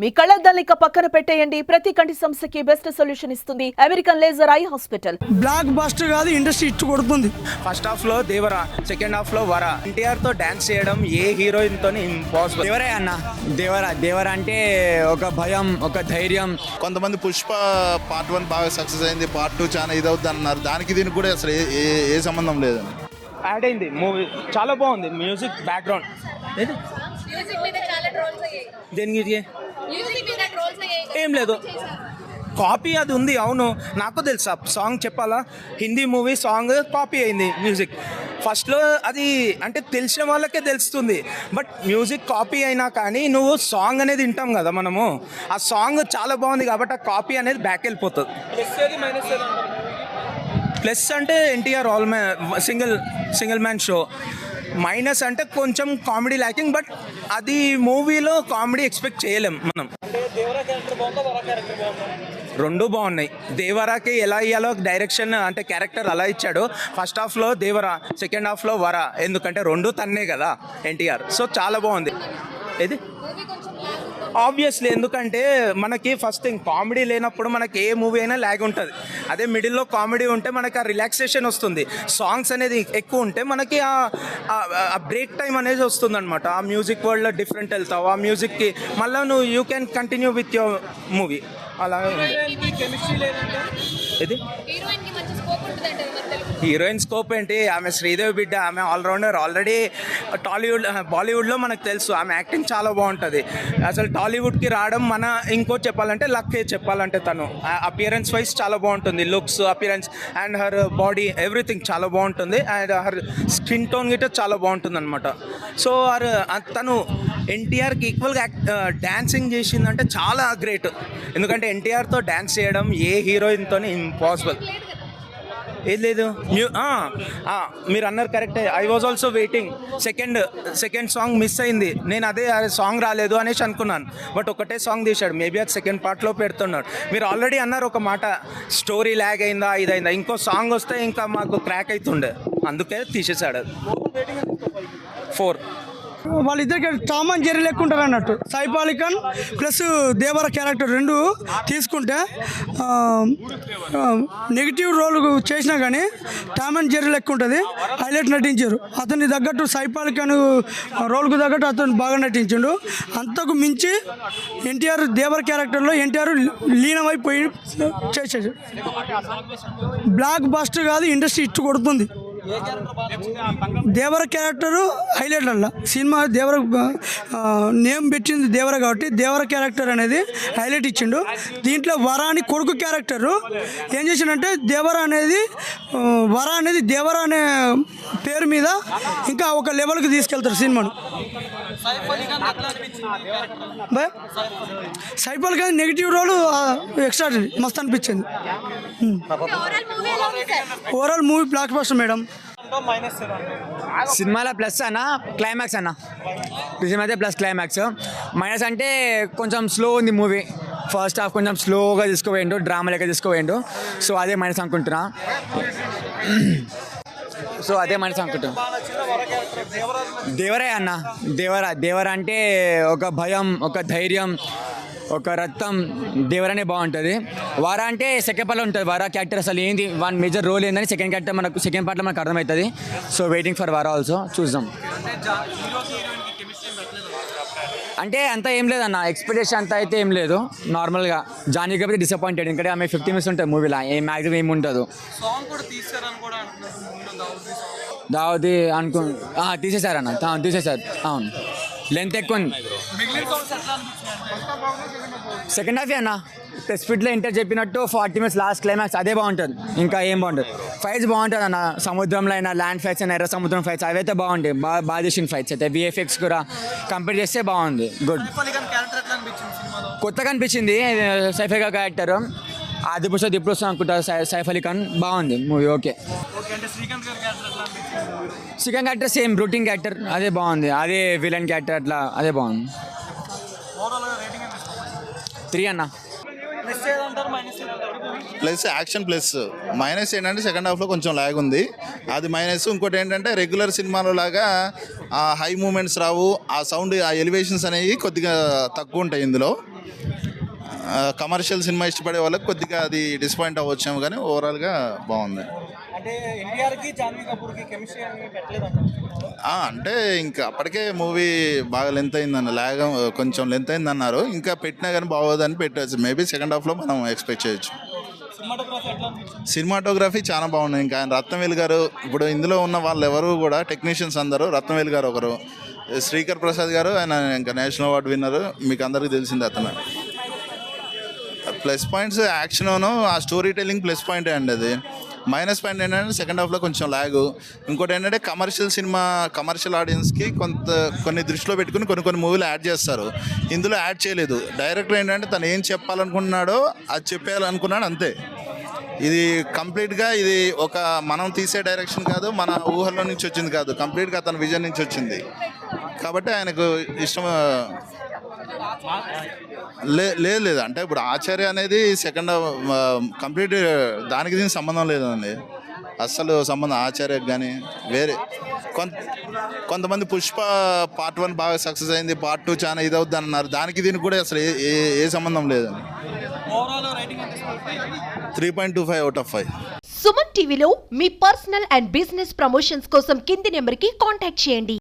మీ కళ్ళద్దాలిక పక్కన పెట్టేయండి. ప్రతి కంటి సమస్యకి బెస్ట్ సొల్యూషన్ ఇస్తుంది American laser eye hospital. Block buster కాదు, ఇండస్ట్రీ ఇట్టు కొడుతుంది. ఫస్ట్ హాఫ్ లో దేవరా, సెకండ్ హాఫ్ లో వరా. ఎన్టీఆర్ తో డాన్స్ చేయడం ఏ హీరోయిన్ తో ఇంపాసిబుల్. దేవరే అన్న, దేవరా అంటే ఒక భయం, ఒక ధైర్యం. కొంతమంది పుష్ప పార్ట్ 1 బాగా సక్సెస్ అయింది, పార్ట్ 2 చాలా ఇదవుద్ది అన్నారు. దానికి దీనికి కూడా అసలు ఏ సంబంధం లేదని యాడ్ అయింది మూవీ. చాలా బాగుంది మ్యూజిక్, బ్యాక్గ్రౌండ్. దేనికి ఏం లేదు, కాపీ అది ఉంది. అవును, నాకు తెలుసా సాంగ్ చెప్పాలా. హిందీ మూవీ సాంగ్ కాపీ అయింది మ్యూజిక్. ఫస్ట్లో అది అంటే తెలిసిన వాళ్ళకే తెలుస్తుంది. బట్ మ్యూజిక్ కాపీ అయినా కానీ నువ్వు సాంగ్ అనేది వింటాం కదా మనము. ఆ సాంగ్ చాలా బాగుంది కాబట్టి ఆ కాపీ అనేది బ్యాక్ వెళ్ళిపోతుంది. ప్లస్ అంటే NTR single man show. Minus అంటే కొంచెం కామెడీ ల్యాకింగ్. బట్ అది మూవీలో కామెడీ ఎక్స్పెక్ట్ చేయలేం మనం. రెండు బాగున్నాయి. దేవరాకి ఎలా ఇయ్యాలో డైరెక్షన్ అంటే క్యారెక్టర్ అలా ఇచ్చాడు. ఫస్ట్ హాఫ్లో దేవరా, సెకండ్ హాఫ్లో వరా. ఎందుకంటే రెండు తన్నే కదా ఎన్టీఆర్. సో చాలా బాగుంది. ఇది ఆబ్వియస్లీ, ఎందుకంటే మనకి ఫస్ట్ థింగ్ కామెడీ లేనప్పుడు మనకి ఏ మూవీ అయినా ల్యాగ్ ఉంటుంది. అదే మిడిల్లో కామెడీ ఉంటే మనకి ఆ రిలాక్సేషన్ వస్తుంది. సాంగ్స్ అనేది ఎక్కువ ఉంటే మనకి ఆ బ్రేక్ టైం అనేది వస్తుంది అనమాట. ఆ మ్యూజిక్ వరల్డ్లో డిఫరెంట్ వెళ్తావు. ఆ మ్యూజిక్కి మళ్ళీ నువ్వు you can continue with your movie. అలా ఇది హీరోయిన్ స్కోప్ ఏంటి? ఆమె శ్రీదేవి బిడ్డ, ఆమె ఆల్రౌండర్. ఆల్రెడీ బాలీవుడ్లో మనకు తెలుసు ఆమె యాక్టింగ్ చాలా బాగుంటుంది. అసలు టాలీవుడ్కి రావడం మన ఇంకోటి చెప్పాలంటే లక్కే చెప్పాలంటే. తను అపియరెన్స్ వైజ్ చాలా బాగుంటుంది. Looks, appearance and her body everything చాలా బాగుంటుంది. అండ్ హర్ స్కిన్ టోన్ గిట్ట చాలా బాగుంటుంది అనమాట. సో తను ఎన్టీఆర్కి ఈక్వల్గా డాన్సింగ్ చేసిందంటే చాలా గ్రేట్. ఎందుకంటే ఎన్టీఆర్తో డాన్స్ చేయడం ఏ హీరోయిన్తో ఇంపాసిబుల్. ఏది లేదు. మీరు అన్నారు కరెక్టే. I was also waiting. Second song miss అయింది. నేను అదే సాంగ్ రాలేదు అనేసి అనుకున్నాను. బట్ ఒకటే సాంగ్ తీశాడు. మేబీ అది సెకండ్ పార్ట్లో పెడుతున్నాడు. మీరు ఆల్రెడీ అన్నారు ఒక మాట, స్టోరీ ల్యాగ్ అయిందా ఇదైందా. ఇంకో సాంగ్ వస్తే ఇంకా మాకు క్రాక్ అవుతుండే, అందుకే తీసేశాడు. 4. వాళ్ళిద్దరికి టామ్ అండ్ జెర్రీ లెక్క ఉంటారు అన్నట్టు. సైఫ్ అలీ ఖాన్ ప్లస్ దేవర క్యారెక్టర్ రెండు తీసుకుంటే నెగిటివ్ రోల్ చేసినా కానీ టామ్ అండ్ జెర్రీ లెక్క ఉంటుంది. హైలైట్ నటించారు. అతనికి తగ్గట్టు సైఫ్ అలీ ఖాన్ రోల్కు తగ్గట్టు అతను బాగా నటించిండు. అంతకు మించి ఎన్టీఆర్ దేవర క్యారెక్టర్లో ఎన్టీఆర్ లీనమైపోయి చేసాడు. బ్లాక్ బస్టర్ కాదు, ఇండస్ట్రీ ఇట్టు కొడుతుంది. దేవర క్యారెక్టరు హైలైట్ అల్ల సినిమా. దేవర నేమ్ పెట్టింది దేవర కాబట్టి దేవర క్యారెక్టర్ అనేది హైలైట్ ఇచ్చిండు. దీంట్లో వర అని కొడుకు క్యారెక్టరు ఏం చేసిండంటే దేవర అనేది దేవర అనే పేరు మీద ఇంకా ఒక లెవెల్కి తీసుకెళ్తారు సినిమాను. Saif Ali Khan negative role extra మస్తు అనిపించింది. Overall movie blockbuster madam. సినిమాలో ప్లస్ అన్న క్లైమాక్స్ అన్న. సినిమా అయితే ప్లస్ క్లైమాక్స్. మైనస్ అంటే కొంచెం స్లో ఉంది మూవీ. ఫస్ట్ హాఫ్ కొంచెం స్లోగా తీసుకుపోయిండు, డ్రామా లెక్క తీసుకుపోయిండు. సో అదే మైనస్ అనుకుంటున్నా. దేవరే అన్న, దేవరా అంటే ఒక భయం, ఒక ధైర్యం, ఒక రక్తం. దేవరనే బాగుంటుంది. వారా అంటే సెకండ్ పార్ట్లో ఉంటుంది. వారా క్యారెక్టర్ అసలు ఏంది, వన్ మేజర్ రోల్ ఏందని సెకండ్ పార్ట్లో మనకు అర్థమవుతుంది. సో వెయిటింగ్ ఫర్ వారా ఆల్సో. చూద్దాం. అంటే అంతా ఏం లేదన్న, ఎక్స్పెక్టేషన్ అంతా అయితే ఏం లేదు. నార్మల్గా జానీ కాబట్టి డిసప్పాయింటెడ్. ఎందుకంటే ఆమె 50 minutes ఉంటుంది మూవీలో, ఏం మ్యాక్సిమం ఏమి ఉండదు. దావది తీసేశారన్న, తీసేశారు. అవును, లెంత్ ఎక్కువ ఉంది. సెకండ్ హాఫ్ అన్న స్పీడ్లో ఎంటర్ చెప్పినట్టు 40 minutes లాస్ట్ క్లైమాక్స్ అదే బాగుంటుంది. ఇంకా ఏం బాగుంటుంది. ఫైట్స్ బాగుంటుంది అన్న. సముద్రంలో అయినా, ల్యాండ్ ఫైట్స్ అయినా, ఎర్ర సముద్రం ఫైట్స్ అవైతే బాగుంటాయి. బాగా చేసిన ఫైట్స్ అయితే విఎఫ్ఎక్స్ కూడా కంపేర్ చేస్తే బాగుంది. గుడ్. కొత్తగా అనిపించింది సైఫ్ అలీ ఖాన్ క్యారెక్టర్. ఆదిపురుష్ ఇప్పుడు వస్తాను అనుకుంటా. సైఫ్ అలీ ఖాన్ బాగుంది movie. Okay. Srikanth character same routine character, అదే బాగుంది. అదే విలన్ క్యారెక్టర్ అట్లా అదే బాగుంది. 3 అన్న. Plus action plus. మైనస్ ఏంటంటే సెకండ్ హాఫ్లో కొంచెం ల్యాగ్ ఉంది, అది మైనస్. ఇంకోటి ఏంటంటే రెగ్యులర్ సినిమాలో లాగా ఆ హై మూమెంట్స్ రావు, ఆ సౌండ్, ఆ ఎలివేషన్స్ అనేవి కొద్దిగా తక్కువ ఉంటాయి ఇందులో. కమర్షియల్ సినిమా ఇష్టపడే వాళ్ళకి కొద్దిగా అది డిసప్పాయింట్ అవ్వచ్చేమో కానీ ఓవరాల్గా బాగుంది. అంటే ఎన్టీఆర్కి జాన్వీ కపూర్కి కెమిస్ట్రీ అని పెట్టలేదు. అంటే ఇంకా అప్పటికే మూవీ బాగా లెంత్ అయిందన్న కొంచెం లెంత్ అయిందన్నారు. ఇంకా పెట్టినా కానీ బాగోదని పెట్టవచ్చు. మేబీ సెకండ్ హాఫ్లో మనం ఎక్స్పెక్ట్ చేయొచ్చు. సినిమాటోగ్రఫీ ఎట్లా అనిపించింది? సినిమాటోగ్రఫీ చాలా బాగుంది. ఇంకా ఆయన రత్నవేలు గారు, ఇప్పుడు ఇందులో ఉన్న వాళ్ళు ఎవరు కూడా టెక్నీషియన్స్ అందరూ, రత్నవేలు గారు ఒకరు, శ్రీకర్ ప్రసాద్ గారు, ఆయన ఇంకా నేషనల్ అవార్డు విన్నర్, మీకు అందరికీ తెలిసింది అతను. ప్లస్ పాయింట్స్ యాక్షను, ఆ స్టోరీ టెల్లింగ్ ప్లస్ పాయింటే అండి. అది మైనస్ పాయింట్ ఏంటంటే సెకండ్ హాఫ్లో కొంచెం ల్యాగ్. ఇంకోటి ఏంటంటే కమర్షియల్ ఆడియన్స్కి కొన్ని దృష్టిలో పెట్టుకుని కొన్ని మూవీలు యాడ్ చేస్తారు. ఇందులో యాడ్ చేయలేదు. డైరెక్టర్ ఏంటంటే తను ఏం చెప్పాలనుకుంటున్నాడో అది చెప్పాలనుకున్నాడు అంతే. ఇది కంప్లీట్గా ఇది ఒక మనం తీసే డైరెక్షన్ కాదు, మన ఊహల్లో నుంచి వచ్చింది కాదు, కంప్లీట్గా తన విజన్ నుంచి వచ్చింది. కాబట్టి ఆయనకు ఇష్టం లేదు. అంటే ఇప్పుడు ఆచార్య అనేది సెకండ్ కంప్లీట్ దానికి దీనికి సంబంధం లేదండి, అస్సలు సంబంధం ఆచార్యకు కానీ. వేరే కొంతమంది పుష్ప పార్ట్ 1 బాగా సక్సెస్ అయింది, పార్ట్ 2 చాలా ఇదవుద్ది అన్నారు. దానికి దీనికి కూడా అసలు ఏ సంబంధం లేదండి. ఓవరాల్ రేటింగ్ ఎంత ఇస్తారు? 3.25 out of 5. సుమన్ టీవీలో మీ పర్సనల్ అండ్ బిజినెస్ ప్రమోషన్స్ కోసం కింది నెంబర్కి కాంటాక్ట్ చేయండి.